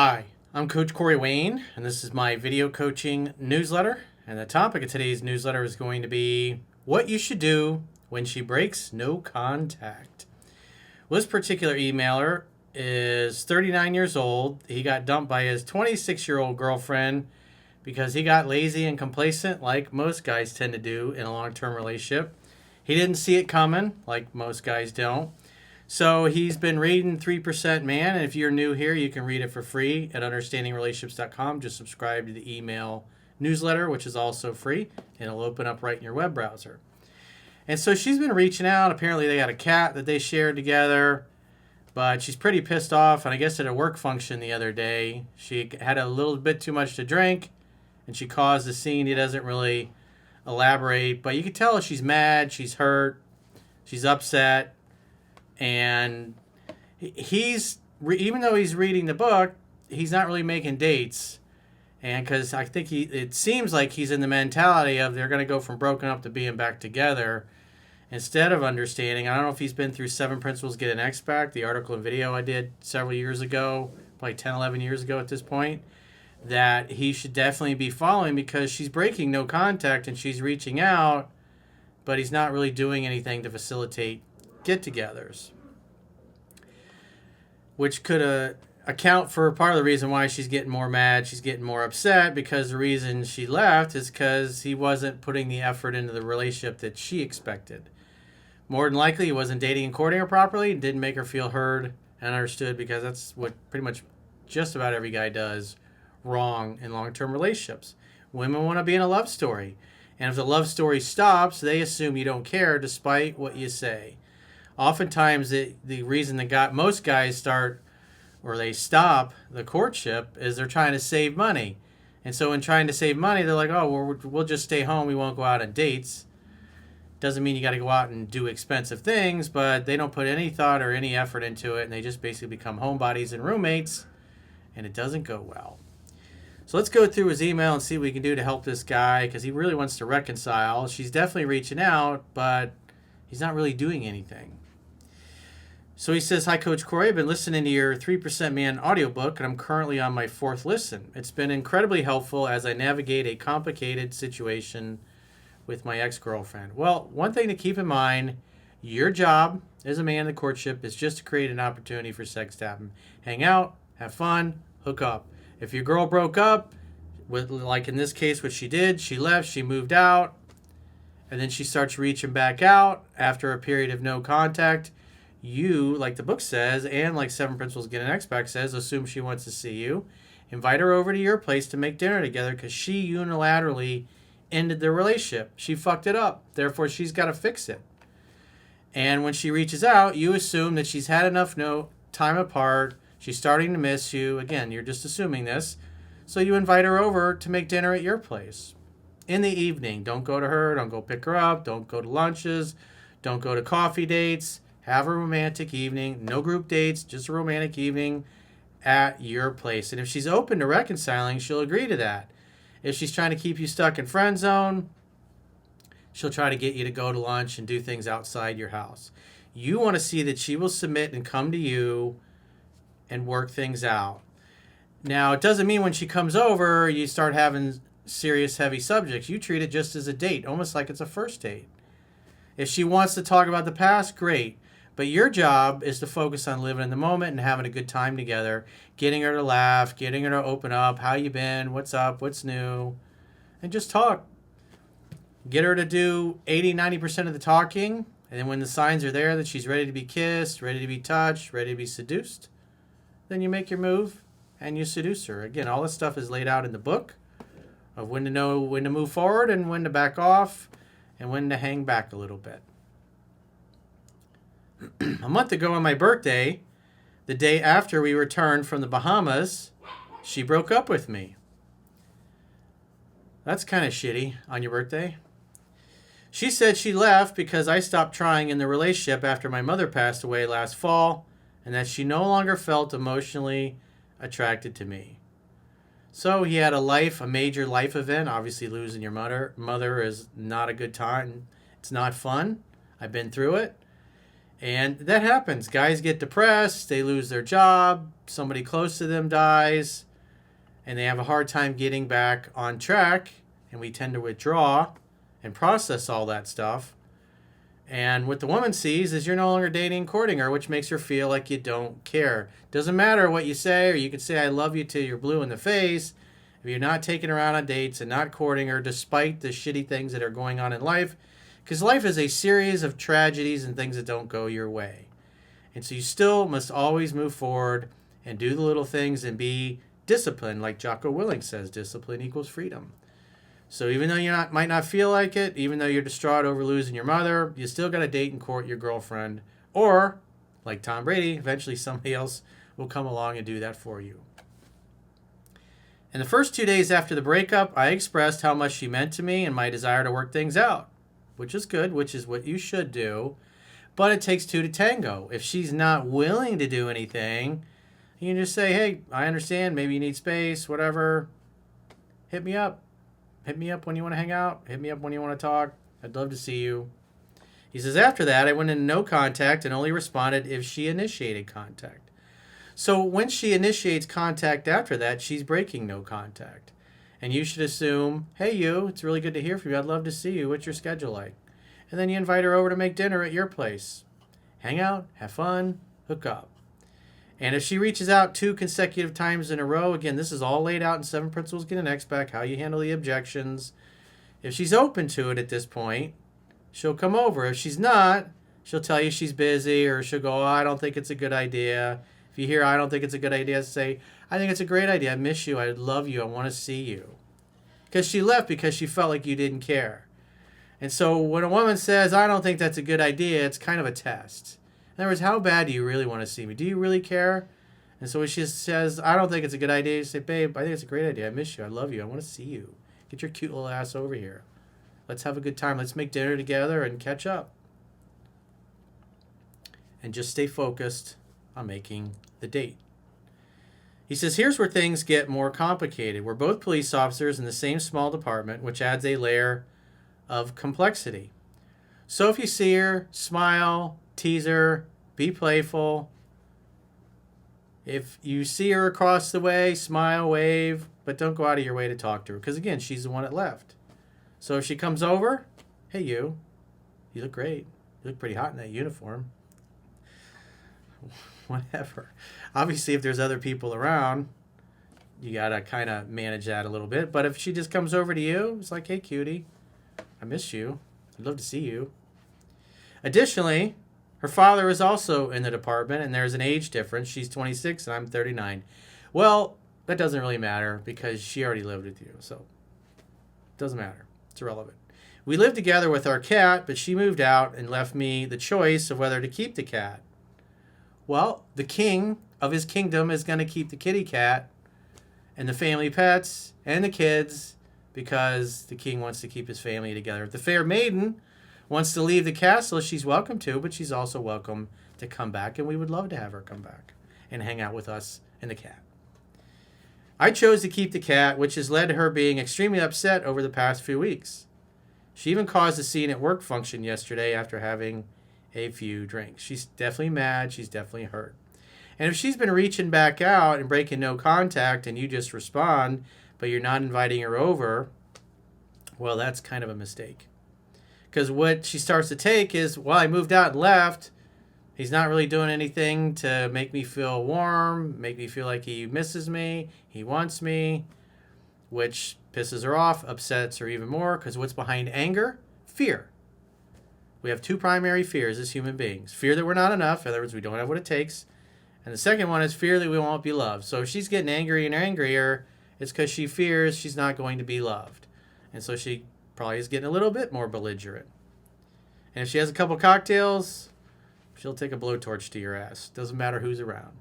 Hi, I'm Coach Corey Wayne, and this is my video coaching newsletter. And the topic of today's newsletter is going to be what you should do when she breaks no contact. Well, this particular emailer is 39 years old. He got dumped by his 26-year-old girlfriend because he got lazy and complacent, like most guys tend to do in a long-term relationship. He didn't see it coming, like most guys don't. So he's been reading 3% Man, and if you're new here, you can read it for free at understandingrelationships.com. Just subscribe to the email newsletter, which is also free, and it'll open up right in your web browser. And so she's been reaching out. Apparently they got a cat that they shared together, but she's pretty pissed off. And I guess at a work function the other day, she had a little bit too much to drink, and she caused a scene. He doesn't really elaborate, but you can tell she's mad, she's hurt, she's upset. And even though he's reading the book, he's not really making dates. And because I think it seems like he's in the mentality of they're going to go from broken up to being back together instead of understanding. I don't know if he's been through 7 Principles Get an Ex Back, the article and video I did several years ago, probably 10, 11 years ago at this point, that he should definitely be following because she's breaking no contact and she's reaching out, but he's not really doing anything to facilitate get-togethers, which could account for part of the reason why she's getting more mad, she's getting more upset, because the reason she left is because he wasn't putting the effort into the relationship that she expected. More than likely, he wasn't dating and courting her properly, didn't make her feel heard and understood, because that's what pretty much just about every guy does wrong in long-term relationships. Women want to be in a love story, and if the love story stops, they assume you don't care despite what you say. Oftentimes, the reason most guys start or they stop the courtship is they're trying to save money. And so in trying to save money, they're like, oh, well, we'll just stay home. We won't go out on dates. Doesn't mean you got to go out and do expensive things, but they don't put any thought or any effort into it, and they just basically become homebodies and roommates, and it doesn't go well. So let's go through his email and see what we can do to help this guy, because he really wants to reconcile. She's definitely reaching out, but he's not really doing anything. So he says, hi, Coach Corey. I've been listening to your 3% Man audiobook, and I'm currently on my 4th listen. It's been incredibly helpful as I navigate a complicated situation with my ex-girlfriend. Well, one thing to keep in mind, your job as a man in the courtship is just to create an opportunity for sex to happen. Hang out, have fun, hook up. If your girl broke up, like in this case what she did, she left, she moved out, and then she starts reaching back out after a period of no contact, you, like the book says, and like 7 Principles Get an Ex Back says, assume she wants to see you. Invite her over to your place to make dinner together because she unilaterally ended the relationship. She fucked it up. Therefore, she's got to fix it. And when she reaches out, you assume that she's had enough time apart. She's starting to miss you. Again, you're just assuming this. So you invite her over to make dinner at your place in the evening. Don't go to her. Don't go pick her up. Don't go to lunches. Don't go to coffee dates. Have a romantic evening, no group dates, just a romantic evening at your place. And if she's open to reconciling, she'll agree to that. If she's trying to keep you stuck in friend zone, she'll try to get you to go to lunch and do things outside your house. You want to see that she will submit and come to you and work things out. Now, it doesn't mean when she comes over, you start having serious, heavy subjects. You treat it just as a date, almost like it's a first date. If she wants to talk about the past, great. But your job is to focus on living in the moment and having a good time together, getting her to laugh, getting her to open up, how you been, what's up, what's new, and just talk. Get her to do 80, 90% of the talking, and then when the signs are there that she's ready to be kissed, ready to be touched, ready to be seduced, then you make your move and you seduce her. Again, all this stuff is laid out in the book of when to know when to move forward and when to back off and when to hang back a little bit. A month ago on my birthday, the day after we returned from the Bahamas, she broke up with me. That's kind of shitty on your birthday. She said she left because I stopped trying in the relationship after my mother passed away last fall, and that she no longer felt emotionally attracted to me. So he had a major life event. Obviously losing your mother is not a good time. It's not fun. I've been through it. And that happens. Guys get depressed, they lose their job, somebody close to them dies, and they have a hard time getting back on track, and we tend to withdraw and process all that stuff. And what the woman sees is you're no longer dating, courting her, which makes her feel like you don't care. Doesn't matter what you say, or you could say I love you till you're blue in the face. If you're not taking her out on dates and not courting her despite the shitty things that are going on in life, because life is a series of tragedies and things that don't go your way. And so you still must always move forward and do the little things and be disciplined. Like Jocko Willink says, discipline equals freedom. So even though you might not feel like it, even though you're distraught over losing your mother, you still got to date and court your girlfriend. Or, like Tom Brady, eventually somebody else will come along and do that for you. In the first 2 days after the breakup, I expressed how much she meant to me and my desire to work things out, which is good, which is what you should do. But it takes two to tango. If she's not willing to do anything, you can just say, hey, I understand. Maybe you need space, whatever. Hit me up. Hit me up when you want to hang out. Hit me up when you want to talk. I'd love to see you. He says, after that, I went into no contact and only responded if she initiated contact. So when she initiates contact after that, she's breaking no contact. And you should assume, hey, you, it's really good to hear from you. I'd love to see you. What's your schedule like? And then you invite her over to make dinner at your place. Hang out, have fun, hook up. And if she reaches out 2 consecutive times in a row, again, this is all laid out in 7 Principles Get an X Back, how you handle the objections. If she's open to it at this point, she'll come over. If she's not, she'll tell you she's busy, or she'll go, oh, I don't think it's a good idea. If you hear, I don't think it's a good idea, say, I think it's a great idea. I miss you. I love you. I want to see you. Because she left because she felt like you didn't care. And so when a woman says, I don't think that's a good idea, it's kind of a test. In other words, how bad do you really want to see me? Do you really care? And so when she says, I don't think it's a good idea, you say, babe, I think it's a great idea. I miss you. I love you. I want to see you. Get your cute little ass over here. Let's have a good time. Let's make dinner together and catch up. And just stay focused on making the date. He says, here's where things get more complicated. We're both police officers in the same small department, which adds a layer of complexity. So if you see her, smile, tease her, be playful. If you see her across the way, smile, wave, but don't go out of your way to talk to her. Because again, she's the one that left. So if she comes over, hey, you look great. You look pretty hot in that uniform. Whatever. Obviously, if there's other people around, you got to kind of manage that a little bit. But if she just comes over to you, it's like, hey, cutie, I miss you. I'd love to see you. Additionally, her father is also in the department, and there's an age difference. She's 26, and I'm 39. Well, that doesn't really matter because she already lived with you, so it doesn't matter. It's irrelevant. We lived together with our cat, but she moved out and left me the choice of whether to keep the cat. Well, the king of his kingdom is going to keep the kitty cat and the family pets and the kids because the king wants to keep his family together. If the fair maiden wants to leave the castle, she's welcome to, but she's also welcome to come back, and we would love to have her come back and hang out with us and the cat. I chose to keep the cat, which has led to her being extremely upset over the past few weeks. She even caused a scene at work function yesterday after having a few drinks. She's definitely mad. She's definitely hurt. And if she's been reaching back out and breaking no contact and you just respond, but you're not inviting her over, well, that's kind of a mistake. Because what she starts to take is, well, I moved out and left. He's not really doing anything to make me feel warm, make me feel like he misses me, he wants me, which pisses her off, upsets her even more, because what's behind anger? Fear. We have 2 primary fears as human beings. Fear that we're not enough, in other words, we don't have what it takes. And the second one is fear that we won't be loved. So if she's getting angry and angrier, it's because she fears she's not going to be loved. And so she probably is getting a little bit more belligerent. And if she has a couple cocktails, she'll take a blowtorch to your ass. Doesn't matter who's around.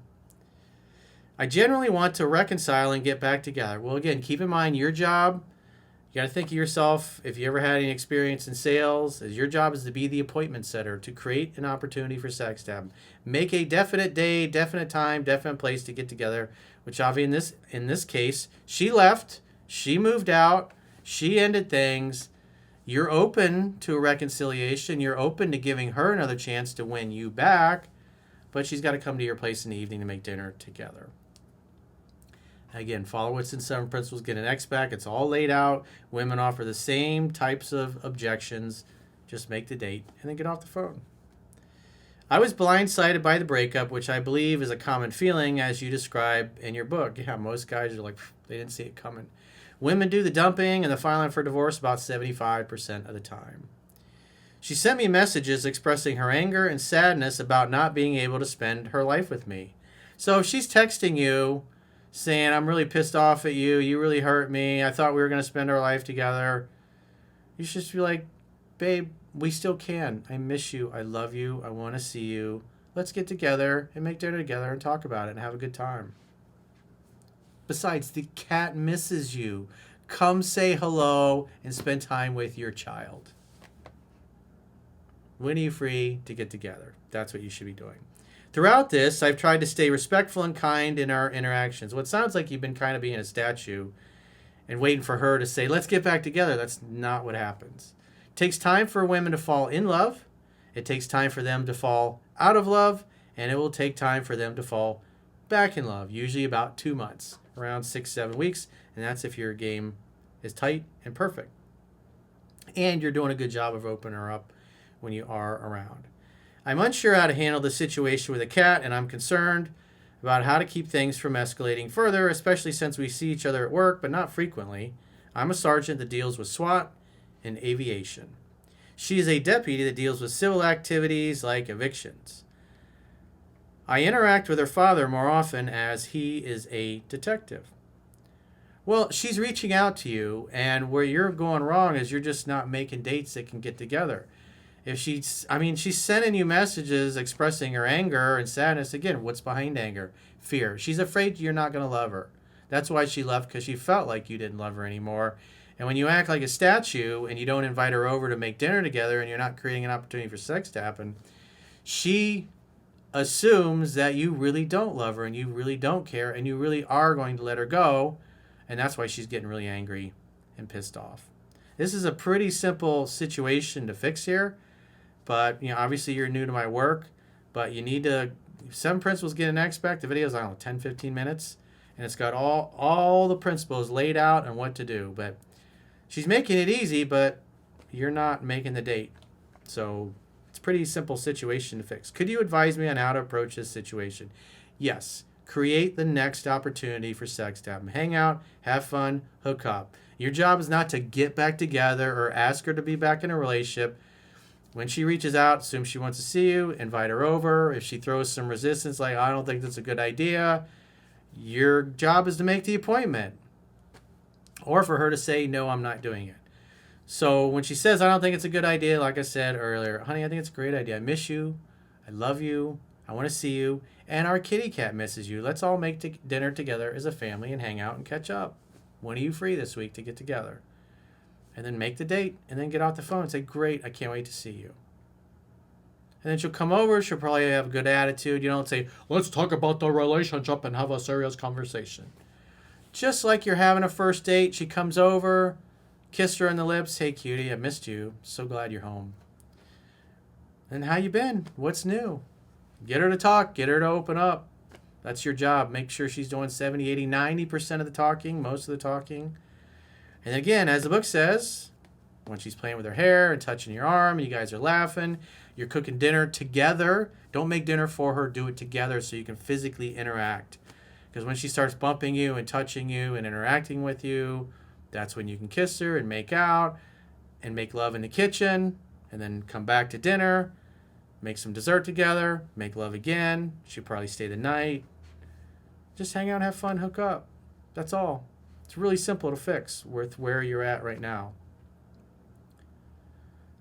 I generally want to reconcile and get back together. Well, again, keep in mind your job. You got to think of yourself, if you ever had any experience in sales, as your job is to be the appointment setter, to create an opportunity for sex to happen. Make a definite day, definite time, definite place to get together, which obviously in this case, she left, she moved out, she ended things. You're open to a reconciliation. You're open to giving her another chance to win you back, but she's got to come to your place in the evening to make dinner together. Again, follow what's in 7 Principles, get an X back. It's all laid out. Women offer the same types of objections. Just make the date and then get off the phone. I was blindsided by the breakup, which I believe is a common feeling as you describe in your book. Yeah, most guys are like, they didn't see it coming. Women do the dumping and the filing for divorce about 75% of the time. She sent me messages expressing her anger and sadness about not being able to spend her life with me. So if she's texting you saying, I'm really pissed off at you, you really hurt me, I thought we were going to spend our life together, you should just be like, babe, we still can. I miss you. I love you. I want to see you. Let's get together and make dinner together and talk about it and have a good time. Besides, the cat misses you. Come say hello and spend time with your child. When are you free to get together? That's what you should be doing. Throughout this, I've tried to stay respectful and kind in our interactions. Well, it sounds like you've been kind of being a statue and waiting for her to say, let's get back together. That's not what happens. It takes time for women to fall in love. It takes time for them to fall out of love. And it will take time for them to fall back in love, usually about 2 months, around 6-7 weeks. And that's if your game is tight and perfect. And you're doing a good job of opening her up when you are around. I'm unsure how to handle the situation with a cat, and I'm concerned about how to keep things from escalating further, especially since we see each other at work, but not frequently. I'm a sergeant that deals with SWAT and aviation. She is a deputy that deals with civil activities like evictions. I interact with her father more often as he is a detective. Well, she's reaching out to you, and where you're going wrong is you're just not making dates that can get together. If she's sending you messages expressing her anger and sadness. Again, what's behind anger? Fear. She's afraid you're not going to love her. That's why she left, because she felt like you didn't love her anymore. And when you act like a statue and you don't invite her over to make dinner together and you're not creating an opportunity for sex to happen, she assumes that you really don't love her and you really don't care and you really are going to let her go. And that's why she's getting really angry and pissed off. This is a pretty simple situation to fix here. But, obviously you're new to my work, but you need to, 7 Principles, get an expect. The video is, 10, 15 minutes, and it's got all the principles laid out and what to do. But she's making it easy, but you're not making the date. So it's a pretty simple situation to fix. Could you advise me on how to approach this situation? Yes. Create the next opportunity for sex to happen. Hang out, have fun, hook up. Your job is not to get back together or ask her to be back in a relationship. When she reaches out, assume she wants to see you, invite her over. If she throws some resistance, like, I don't think that's a good idea, your job is to make the appointment. Or for her to say, no, I'm not doing it. So when she says, I don't think it's a good idea, like I said earlier, honey, I think it's a great idea. I miss you. I love you. I want to see you. And our kitty cat misses you. Let's all make dinner together as a family and hang out and catch up. When are you free this week to get together? And then make the date, and then get off the phone and say, great, I can't wait to see you. And then she'll come over, she'll probably have a good attitude. You don't say, let's talk about the relationship and have a serious conversation. Just like you're having a first date, she comes over, kiss her on the lips, hey cutie, I missed you, so glad you're home. And how you been? What's new? Get her to talk, get her to open up. That's your job. Make sure she's doing 70, 80, 90% of the talking, most of the talking. And again, as the book says, when she's playing with her hair and touching your arm, and you guys are laughing, you're cooking dinner together. Don't make dinner for her. Do it together so you can physically interact. Because when she starts bumping you and touching you and interacting with you, that's when you can kiss her and make out and make love in the kitchen and then come back to dinner, make some dessert together, make love again. She'll probably stay the night. Just hang out, have fun, hook up. That's all. It's really simple to fix with where you're at right now.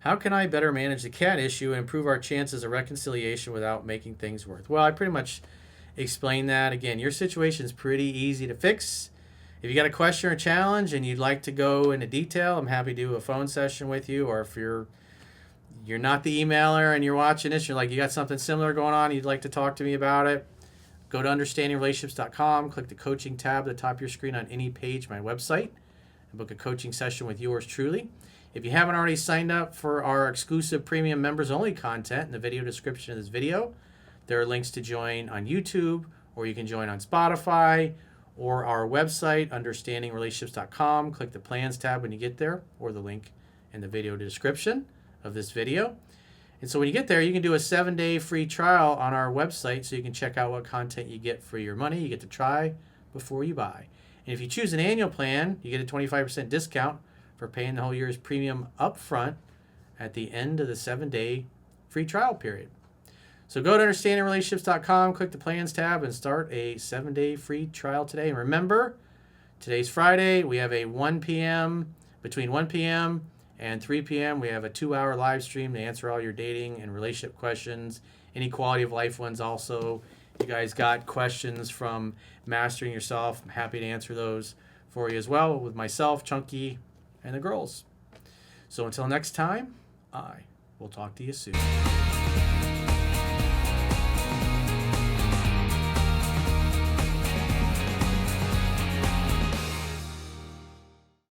How can I better manage the cat issue and improve our chances of reconciliation without making things worse? Well, I pretty much explained that. Again, your situation is pretty easy to fix. If you got a question or challenge and you'd like to go into detail, I'm happy to do a phone session with you. Or if you're not the emailer and you're watching this, you're like, you got something similar going on, you'd like to talk to me about it, go to understandingrelationships.com, click the coaching tab at the top of your screen on any page, my website, and book a coaching session with yours truly. If you haven't already signed up for our exclusive premium members only content in the video description of this video, there are links to join on YouTube, or you can join on Spotify, or our website, understandingrelationships.com. Click the plans tab when you get there, or the link in the video description of this video. And so when you get there, you can do a 7-day free trial on our website, so you can check out what content you get for your money. You get to try before you buy. And if you choose an annual plan, you get a 25% discount for paying the whole year's premium up front at the end of the 7-day free trial period. So go to understandingrelationships.com, click the plans tab, and start a 7-day free trial today. And remember, today's Friday. We have a between 1 p.m. and 3 p.m. we have a 2-hour live stream to answer all your dating and relationship questions, any quality of life ones also. You guys got questions from Mastering Yourself. I'm happy to answer those for you as well with myself, Chunky, and the girls. So until next time, I will talk to you soon.